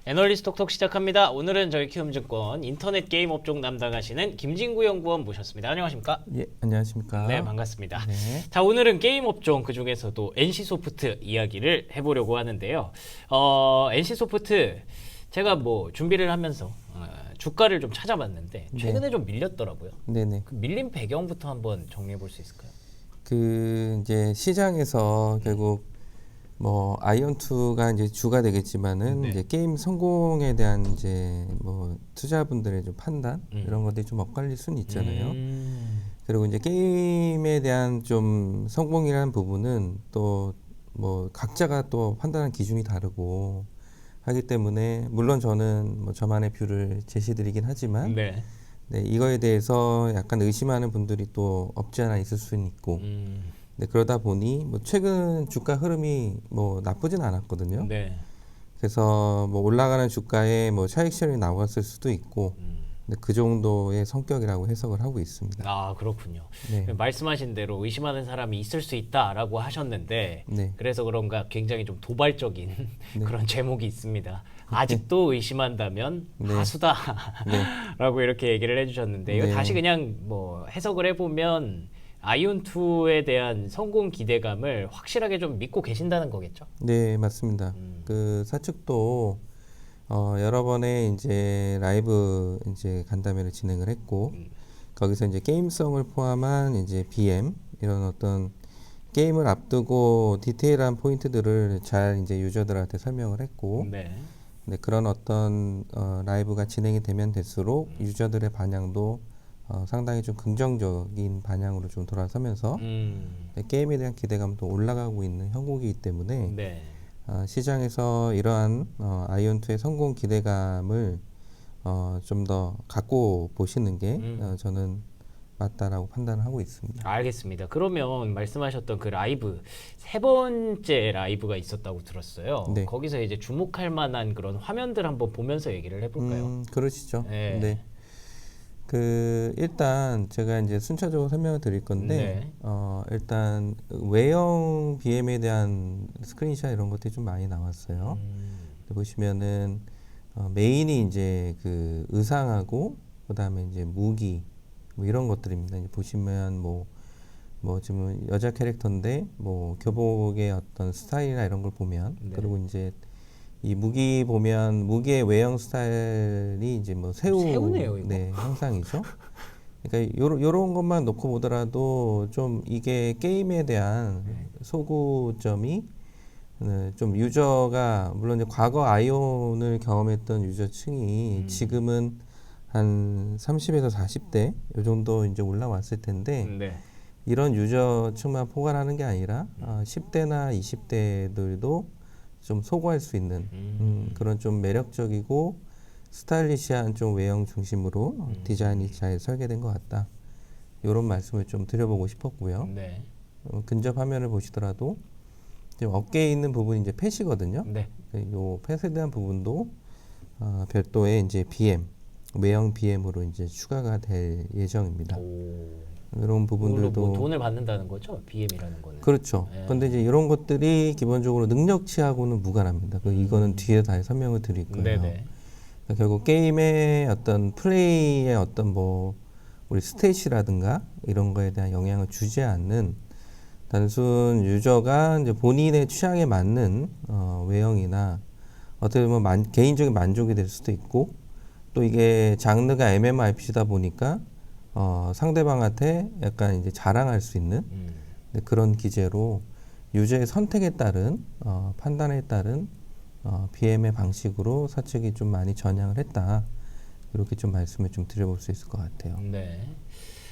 애널리스트 톡톡 시작합니다. 오늘은 저희 키움증권 인터넷 게임 업종 담당하시는 김진구 연구원 모셨습니다. 안녕하십니까? 예, 안녕하십니까. 네, 반갑습니다. 네. 자, 오늘은 게임 업종 그중에서도 NC소프트 이야기를 해보려고 하는데요. NC소프트 제가 뭐 준비를 하면서 주가를 좀 찾아봤는데 최근에 좀 밀렸더라고요. 네네. 그 밀린 배경부터 한번 정리해 볼 수 있을까요? 이제 시장에서 결국 뭐 아이온2가 이제 주가 되겠지만은 네. 이제 게임 성공에 대한 이제 뭐 투자분들의 좀 판단 이런 것들이 좀 엇갈릴 수는 있잖아요. 그리고 이제 게임에 대한 좀 성공이라는 부분은 또 뭐 각자가 또 판단하는 기준이 다르고 하기 때문에 물론 저는 뭐 저만의 뷰를 제시드리긴 하지만 네. 네, 이거에 대해서 약간 의심하는 분들이 또 없지 않아 있을 수는 있고 네, 그러다 보니 뭐 최근 주가 흐름이 뭐 나쁘진 않았거든요. 네. 그래서 뭐 올라가는 주가에 뭐 차익 실현이 나왔을 수도 있고 근데 그 정도의 성격이라고 해석을 하고 있습니다. 아, 그렇군요. 네. 말씀하신 대로 의심하는 사람이 있을 수 있다라고 하셨는데 네. 그래서 그런가 굉장히 좀 도발적인 네. 그런 제목이 있습니다. 아직도 의심한다면 네. 하수다라고 이렇게 얘기를 해주셨는데 이거 네. 다시 그냥 뭐 해석을 해보면 아이온2에 대한 성공 기대감을 확실하게 좀 믿고 계신다는 거겠죠? 네, 맞습니다. 그 사측도 여러 번의 이제 라이브 이제 간담회를 진행을 했고 거기서 이제 게임성을 포함한 이제 BM 이런 어떤 게임을 앞두고 디테일한 포인트들을 잘 이제 유저들한테 설명을 했고 네. 네, 그런 어떤 라이브가 진행이 되면 될수록 유저들의 반향도 상당히 좀 긍정적인 반향으로 좀 돌아서면서 네, 게임에 대한 기대감도 올라가고 있는 형국이기 때문에 네. 시장에서 이러한 아이온2의 성공 기대감을 좀 더 갖고 보시는 게 저는 맞다라고 판단을 하고 있습니다. 알겠습니다. 그러면 말씀하셨던 그 라이브 세 번째 라이브가 있었다고 들었어요. 네. 거기서 이제 주목할 만한 그런 화면들 한번 보면서 얘기를 해볼까요? 그러시죠. 네. 네. 일단 제가 이제 순차적으로 설명을 드릴 건데 네. 일단 외형 BM에 대한 스크린샷 이런 것들이 좀 많이 나왔어요. 보시면은 메인이 이제 그 의상하고 그다음에 이제 무기 뭐 이런 것들입니다. 이제 보시면 뭐 지금 여자 캐릭터인데 뭐 교복의 어떤 스타일이나 이런 걸 보면 네. 그리고 이제 이 무기 보면 무기의 외형 스타일이 이제 뭐 새우네요, 이거. 네, 형상이죠. 그러니까 요런 것만 놓고 보더라도 좀 이게 게임에 대한 소구점이 좀 유저가 물론 이제 과거 아이온을 경험했던 유저층이 지금은 한 30에서 40대 요 정도 이제 올라왔을 텐데 네. 이런 유저층만 포괄하는 게 아니라 10대나 20대들도 좀 소구할 수 있는 그런 좀 매력적이고 스타일리시한 좀 외형 중심으로 디자인이 잘 설계된 것 같다. 이런 말씀을 좀 드려보고 싶었고요. 네. 근접 화면을 보시더라도 지금 어깨에 있는 부분이 이제 펫이거든요. 네. 요 펫에 대한 부분도 별도의 이제 BM 외형 BM으로 이제 추가가 될 예정입니다. 이런 부분들도 뭐 돈을 받는다는 거죠? BM이라는 거는. 그렇죠. 네. 근데 이제 이런 것들이 기본적으로 능력치하고는 무관합니다. 이거는 뒤에 다 설명을 드릴 거예요. 네네. 그러니까 결국 게임의 어떤 플레이의 어떤 뭐 우리 스탯이라든가 이런 거에 대한 영향을 주지 않는 단순 유저가 이제 본인의 취향에 맞는 외형이나 어떻게 보면 개인적인 만족이 될 수도 있고 또 이게 장르가 MMORPG다 보니까 상대방한테 약간 이제 자랑할 수 있는 그런 기제로 유저의 선택에 따른 판단에 따른 BM의 방식으로 사측이 좀 많이 전향을 했다. 이렇게 좀 말씀을 좀 드려볼 수 있을 것 같아요. 네.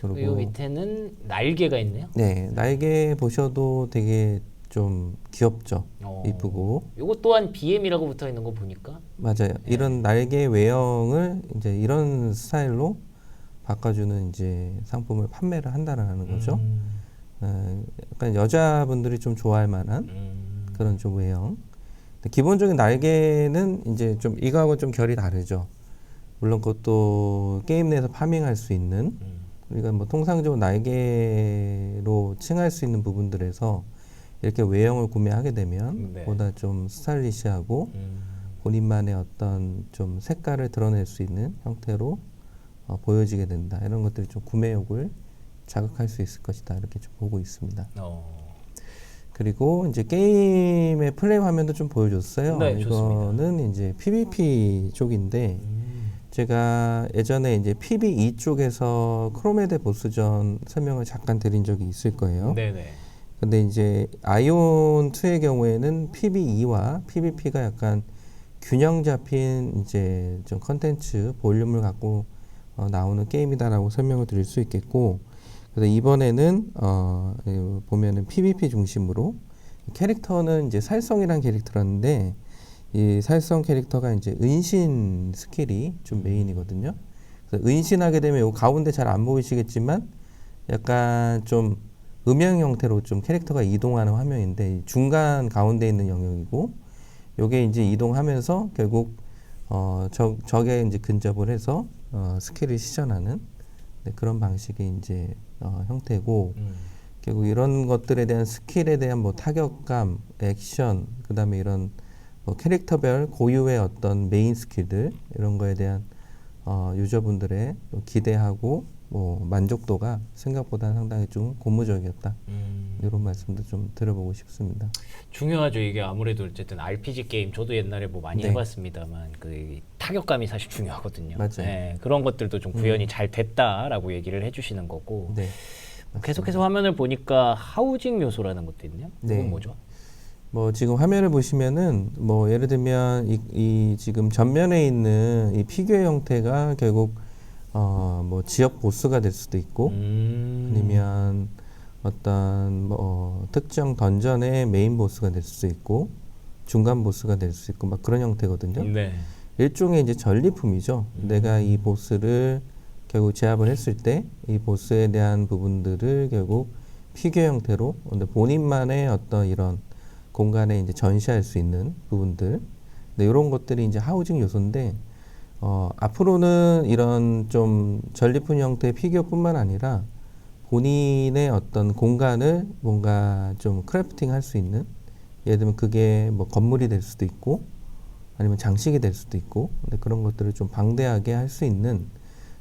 그리고 요 밑에는 날개가 있네요. 네, 날개 보셔도 되게 좀 귀엽죠. 이쁘고. 요거 또한 BM이라고 붙어 있는 거 보니까 맞아요. 이런 날개 외형을 이제 이런 스타일로 바꿔주는 이제 상품을 판매를 한다라는 거죠. 약간 여자분들이 좀 좋아할 만한 그런 좀 외형. 기본적인 날개는 이제 좀 이거하고 좀 결이 다르죠. 물론 그것도 게임 내에서 파밍할 수 있는 우리가 뭐 통상적으로 날개로 칭할 수 있는 부분들에서 이렇게 외형을 구매하게 되면 네. 보다 좀 스타일리시하고 본인만의 어떤 좀 색깔을 드러낼 수 있는 형태로 보여지게 된다. 이런 것들이 좀 구매욕을 자극할 수 있을 것이다. 이렇게 좀 보고 있습니다. 그리고 이제 게임의 플레이 화면도 좀 보여줬어요. 네, 이거는 이제 PVP 쪽인데 제가 예전에 이제 PVE 쪽에서 크로메데 보스전 설명을 잠깐 드린 적이 있을 거예요. 네네. 근데 이제 아이온 2의 경우에는 PVE와 PVP가 약간 균형 잡힌 이제 좀 컨텐츠 볼륨을 갖고 나오는 게임이다라고 설명을 드릴 수 있겠고, 그래서 이번에는 보면은 PVP 중심으로 캐릭터는 이제 살성이란 캐릭터라는데 이 살성 캐릭터가 이제 은신 스킬이 좀 메인이거든요. 그래서 은신하게 되면 요 가운데 잘 안 보이시겠지만 약간 좀 음영 형태로 좀 캐릭터가 이동하는 화면인데 중간 가운데 있는 영역이고 요게 이제 이동하면서 결국 적에 이제 근접을 해서 스킬을 시전하는 그런 방식의 이제 형태고 결국 이런 것들에 대한 스킬에 대한 뭐 타격감, 액션, 그다음에 이런 뭐 캐릭터별 고유의 어떤 메인 스킬들 이런 거에 대한 유저분들의 기대하고 뭐 만족도가 생각보다 상당히 좀 고무적이었다. 이런 말씀도 좀 들어보고 싶습니다. 중요하죠. 이게 아무래도 어쨌든 RPG 게임 저도 옛날에 뭐 많이 네. 해봤습니다만 그 타격감이 사실 중요하거든요. 맞아요. 네, 그런 것들도 좀 구현이 잘 됐다라고 얘기를 해주시는 거고. 네. 계속해서 화면을 보니까 하우징 요소라는 것도 있네요. 네. 이건 뭐죠? 뭐 지금 화면을 보시면은 뭐 예를 들면 이 지금 전면에 있는 이 피규어 형태가 결국 뭐 지역 보스가 될 수도 있고 아니면 어떤 뭐 특정 던전의 메인 보스가 될 수도 있고 중간 보스가 될 수 있고 막 그런 형태거든요. 네. 일종의 이제 전리품이죠. 내가 이 보스를 결국 제압을 했을 때 이 보스에 대한 부분들을 결국 피규어 형태로 근데 본인만의 어떤 이런 공간에 이제 전시할 수 있는 부분들. 네, 이런 것들이 이제 하우징 요소인데 앞으로는 이런 좀 전리품 형태의 피규어뿐만 아니라 본인의 어떤 공간을 뭔가 좀 크래프팅 할 수 있는 예를 들면 그게 뭐 건물이 될 수도 있고 아니면 장식이 될 수도 있고 근데 그런 것들을 좀 방대하게 할 수 있는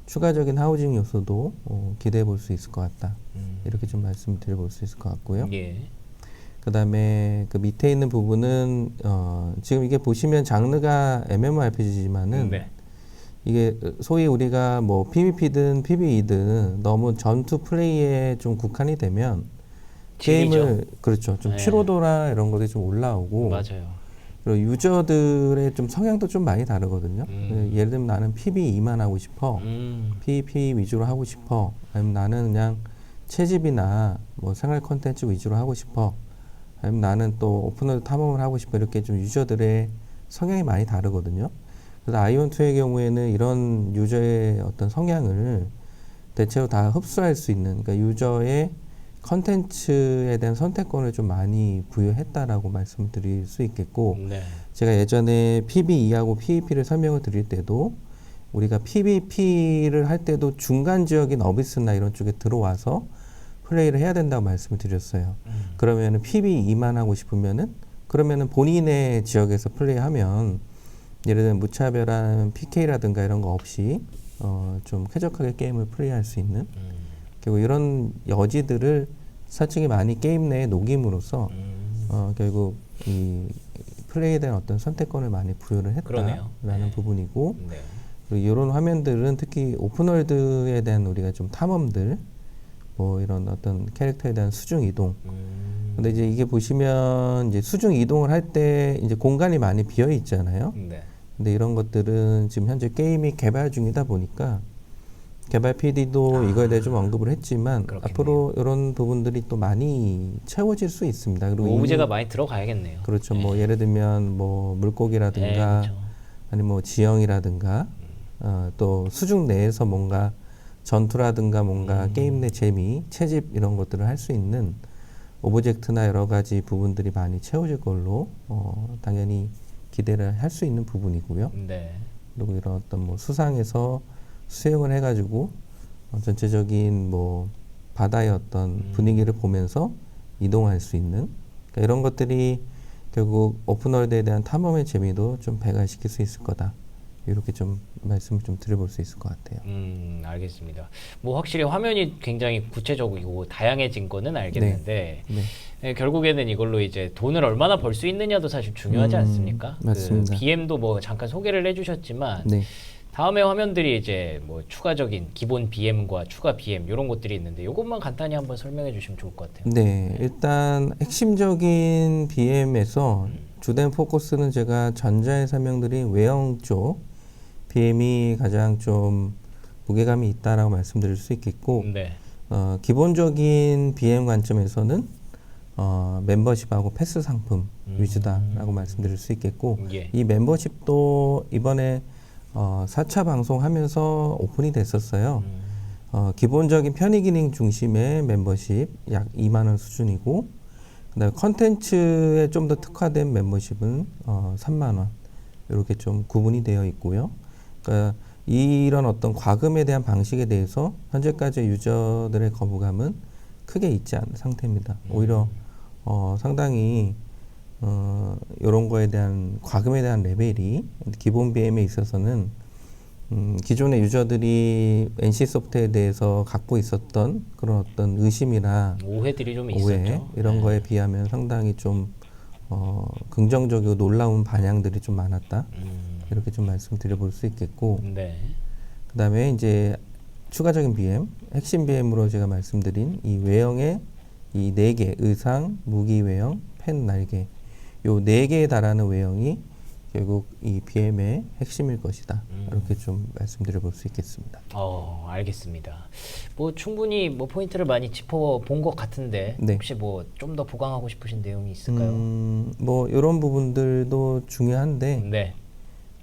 추가적인 하우징 요소도 기대해 볼 수 있을 것 같다. 이렇게 좀 말씀을 드려볼 수 있을 것 같고요. 예. 그 다음에 그 밑에 있는 부분은 지금 이게 보시면 장르가 MMORPG지만은 네. 이게 소위 우리가 뭐 PVP든 PVE든 너무 전투 플레이에 좀 국한이 되면 질리죠. 게임을 그렇죠 좀 네. 피로도나 이런 것들이 좀 올라오고 맞아요. 그리고 유저들의 좀 성향도 좀 많이 다르거든요. 예를 들면 나는 PVE만 하고 싶어, PVP 위주로 하고 싶어, 아니면 나는 그냥 채집이나 뭐 생활 콘텐츠 위주로 하고 싶어, 아니면 나는 또 오픈월드 탐험을 하고 싶어 이렇게 좀 유저들의 성향이 많이 다르거든요. 그래서 아이온2의 경우에는 이런 유저의 어떤 성향을 대체로 다 흡수할 수 있는 그러니까 유저의 컨텐츠에 대한 선택권을 좀 많이 부여했다라고 말씀을 드릴 수 있겠고 네. 제가 예전에 PVE하고 PVP를 설명을 드릴 때도 우리가 PVP를 할 때도 중간 지역인 어비스나 이런 쪽에 들어와서 플레이를 해야 된다고 말씀을 드렸어요. 그러면은 PVE만 하고 싶으면은 그러면은 본인의 지역에서 플레이하면 예를 들면 무차별한 PK라든가 이런 거 없이 좀 쾌적하게 게임을 플레이할 수 있는 결국 이런 여지들을 사측이 많이 게임 내에 녹임으로써 결국 이 플레이에 대한 어떤 선택권을 많이 부여를 그러네요. 했다라는 네. 부분이고 네. 그리고 이런 화면들은 특히 오픈월드에 대한 우리가 좀 탐험들 뭐 이런 어떤 캐릭터에 대한 수중 이동 근데 이제 이게 보시면 이제 수중 이동을 할 때 이제 공간이 많이 비어 있잖아요. 네. 근데 이런 것들은 지금 현재 게임이 개발 중이다 보니까 개발 PD도 이거에 대해 좀 언급을 했지만 그렇겠네요. 앞으로 이런 부분들이 또 많이 채워질 수 있습니다. 그리고 오브제가 이미 많이 들어가야겠네요. 그렇죠. 뭐 예를 들면 뭐 물고기라든가 네, 그렇죠. 아니면 뭐 지형이라든가 또 수중 내에서 뭔가 전투라든가 뭔가 게임 내 재미, 채집 이런 것들을 할 수 있는 오브젝트나 여러 가지 부분들이 많이 채워질 걸로 당연히 기대를 할 수 있는 부분이고요. 네. 그리고 이런 어떤 뭐 수상에서 수영을 해가지고 전체적인 뭐 바다의 어떤 분위기를 보면서 이동할 수 있는 그러니까 이런 것들이 결국 오픈월드에 대한 탐험의 재미도 좀 배가시킬 수 있을 거다. 이렇게 좀 말씀을 좀 드려볼 수 있을 것 같아요. 알겠습니다. 뭐 확실히 화면이 굉장히 구체적이고 다양해진 거는 알겠는데 네. 예, 결국에는 이걸로 이제 돈을 얼마나 벌 수 있느냐도 사실 중요하지 않습니까? 맞습니다. 그 BM도 뭐 잠깐 소개를 해주셨지만 네. 다음에 화면들이 이제 뭐 추가적인 기본 BM과 추가 BM 이런 것들이 있는데 이것만 간단히 한번 설명해 주시면 좋을 것 같아요. 네, 일단 핵심적인 BM에서 주된 포커스는 제가 전자에 설명드린 외형 쪽 BM이 가장 좀 무게감이 있다라고 말씀드릴 수 있겠고, 네. 기본적인 BM 관점에서는 멤버십하고 패스 상품 위주다라고 말씀드릴 수 있겠고, 예. 이 멤버십도 이번에 4차 방송하면서 오픈이 됐었어요. 기본적인 편의 기능 중심의 멤버십 약 2만 원 수준이고, 그다음에 컨텐츠에 좀 더 특화된 멤버십은 3만 원 이렇게 좀 구분이 되어 있고요. 그러니까 이런 어떤 과금에 대한 방식에 대해서 현재까지 유저들의 거부감은 크게 있지 않은 상태입니다. 오히려 상당히 이런 거에 대한 과금에 대한 레벨이 기본 BM에 있어서는 기존의 유저들이 NC소프트에 대해서 갖고 있었던 그런 어떤 의심이나 오해들이 좀 오해 있었죠. 이런 거에 비하면 상당히 좀 긍정적이고 놀라운 반향들이 좀 많았다. 이렇게 좀 말씀드려볼 수 있겠고, 네. 그다음에 이제 추가적인 BM, 핵심 BM으로 제가 말씀드린 이 외형의 이 4개 의상, 무기 외형, 펜 날개 요 4개에 달하는 외형이 결국 이 BM의 핵심일 것이다. 이렇게 좀 말씀드려볼 수 있겠습니다. 알겠습니다. 뭐 충분히 뭐 포인트를 많이 짚어본 것 같은데 네. 혹시 뭐 좀 더 보강하고 싶으신 내용이 있을까요? 뭐 이런 부분들도 중요한데 네.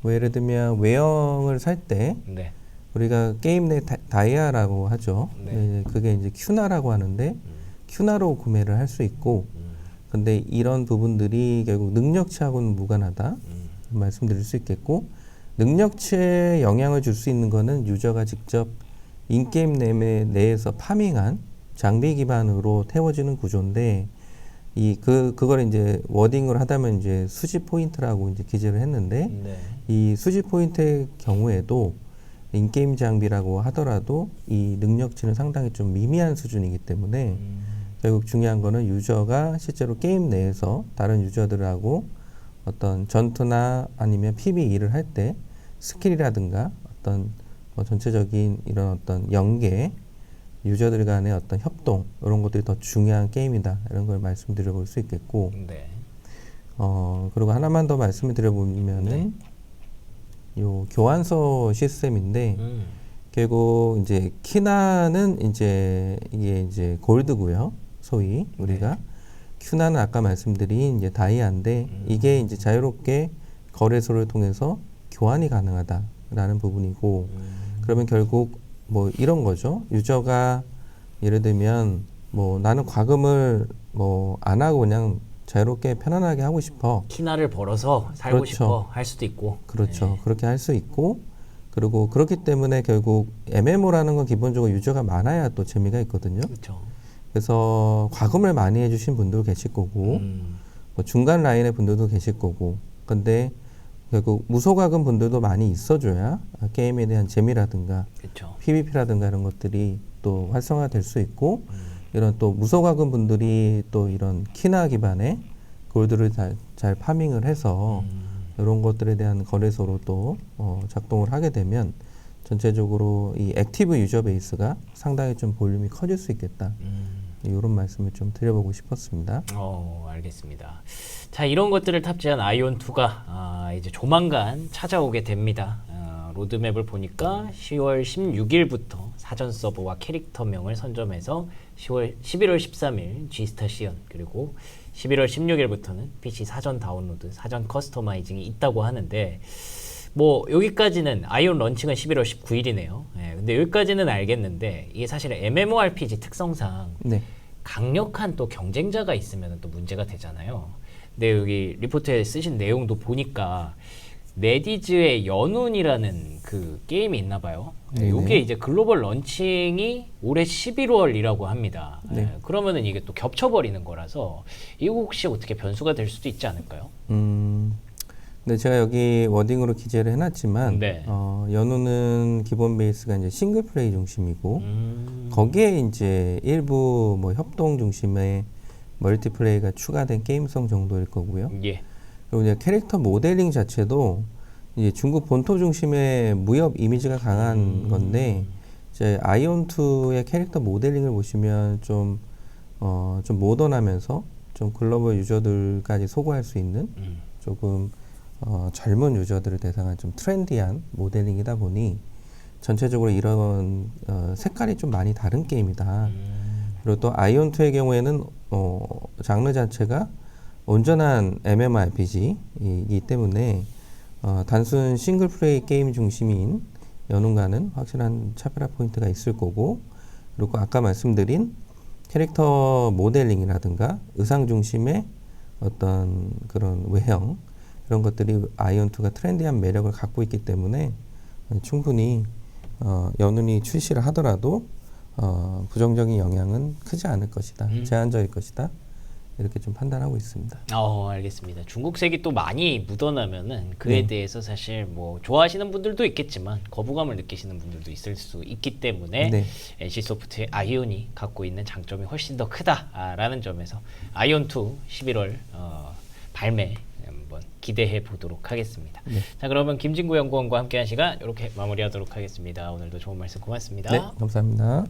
뭐 예를 들면 외형을 살 때 네. 우리가 게임 내 다이아라고 하죠. 네. 네, 그게 이제 큐나라고 하는데 큐나로 구매를 할 수 있고, 근데 이런 부분들이 결국 능력치하고는 무관하다 말씀드릴 수 있겠고, 능력치에 영향을 줄 수 있는 거는 유저가 직접 인게임 내에서 파밍한 장비 기반으로 태워지는 구조인데, 그걸 이제 워딩을 하다면 이제 수집 포인트라고 이제 기재를 했는데, 네. 이 수집 포인트의 경우에도 인게임 장비라고 하더라도 이 능력치는 상당히 좀 미미한 수준이기 때문에 결국 중요한 거는 유저가 실제로 게임 내에서 다른 유저들하고 어떤 전투나 아니면 PVE를 할 때 스킬이라든가 어떤 전체적인 이런 어떤 연계, 유저들 간의 어떤 협동 이런 것들이 더 중요한 게임이다 이런 걸 말씀드려 볼 수 있겠고, 네. 그리고 하나만 더 말씀을 드려보면은 요 교환소 시스템인데 결국 이제 키나는 이제 이게 이제 골드고요, 소위 우리가 큐나는 아까 말씀드린 이제 다이아인데 이게 이제 자유롭게 거래소를 통해서 교환이 가능하다라는 부분이고, 그러면 결국 뭐 이런 거죠. 유저가 예를 들면 뭐 나는 과금을 뭐 안 하고 그냥 자유롭게 편안하게 하고 싶어. 키나를 벌어서 살고 그렇죠. 싶어 할 수도 있고. 그렇죠. 네. 그렇게 할 수 있고, 그리고 그렇기 때문에 결국 MMO라는 건 기본적으로 유저가 많아야 또 재미가 있거든요. 그렇죠. 그래서 과금을 많이 해주신 분도 계실 거고, 뭐 중간 라인의 분들도 계실 거고, 근데 결국 무소과금 분들도 많이 있어줘야 게임에 대한 재미라든가 그렇죠. PVP라든가 이런 것들이 또 활성화될 수 있고, 이런 또 무소과금 분들이 또 이런 키나 기반의 골드를 잘 파밍을 해서 이런 것들에 대한 거래소로 또 작동을 하게 되면 전체적으로 이 액티브 유저 베이스가 상당히 좀 볼륨이 커질 수 있겠다. 이런 말씀을 좀 드려보고 싶었습니다. 알겠습니다. 자, 이런 것들을 탑재한 아이온2가 이제 조만간 찾아오게 됩니다. 로드맵을 보니까 10월 16일부터 사전 서버와 캐릭터명을 선점해서 11월 13일 G스타 시연, 그리고 11월 16일부터는 PC 사전 다운로드, 사전 커스터마이징이 있다고 하는데, 뭐 여기까지는 아이온 런칭은 11월 19일이네요. 근데 여기까지는 알겠는데 이게 사실 MMORPG 특성상 네. 강력한 또 경쟁자가 있으면 또 문제가 되잖아요. 근데 여기 리포트에 쓰신 내용도 보니까 네디즈의 연운이라는 그 게임이 있나 봐요. 네네. 이게 이제 글로벌 런칭이 올해 11월이라고 합니다. 네. 그러면은 이게 또 겹쳐버리는 거라서 이거 혹시 어떻게 변수가 될 수도 있지 않을까요? 근데 제가 여기 워딩으로 기재를 해놨지만 네. 연우는 기본 베이스가 이제 싱글 플레이 중심이고 거기에 이제 일부 뭐 협동 중심의 멀티플레이가 추가된 게임성 정도일 거고요. 예. 그리고 이제 캐릭터 모델링 자체도 이제 중국 본토 중심의 무협 이미지가 강한 건데 이제 아이온2의 캐릭터 모델링을 보시면 좀 모던하면서 좀 글로벌 유저들까지 소구할 수 있는 조금 젊은 유저들을 대상한 좀 트렌디한 모델링이다 보니 전체적으로 이런 색깔이 좀 많이 다른 게임이다. 그리고 또 아이온2의 경우에는 장르 자체가 온전한 MMORPG이기 때문에 단순 싱글 플레이 게임 중심인 연운과는 확실한 차별화 포인트가 있을 거고, 그리고 아까 말씀드린 캐릭터 모델링이라든가 의상 중심의 어떤 그런 외형, 이런 것들이 아이온2가 트렌디한 매력을 갖고 있기 때문에 충분히 연운이 출시를 하더라도 부정적인 영향은 크지 않을 것이다. 제한적일 것이다. 이렇게 좀 판단하고 있습니다. 알겠습니다. 중국색이 또 많이 묻어나면은 그에 네. 대해서 사실 뭐 좋아하시는 분들도 있겠지만 거부감을 느끼시는 분들도 있을 수 있기 때문에 네. NC소프트의 아이온이 갖고 있는 장점이 훨씬 더 크다라는 점에서 아이온2 11월 발매 한번 기대해 보도록 하겠습니다. 네. 자, 그러면 김진구 연구원과 함께한 시간 이렇게 마무리하도록 하겠습니다. 오늘도 좋은 말씀 고맙습니다. 네, 감사합니다.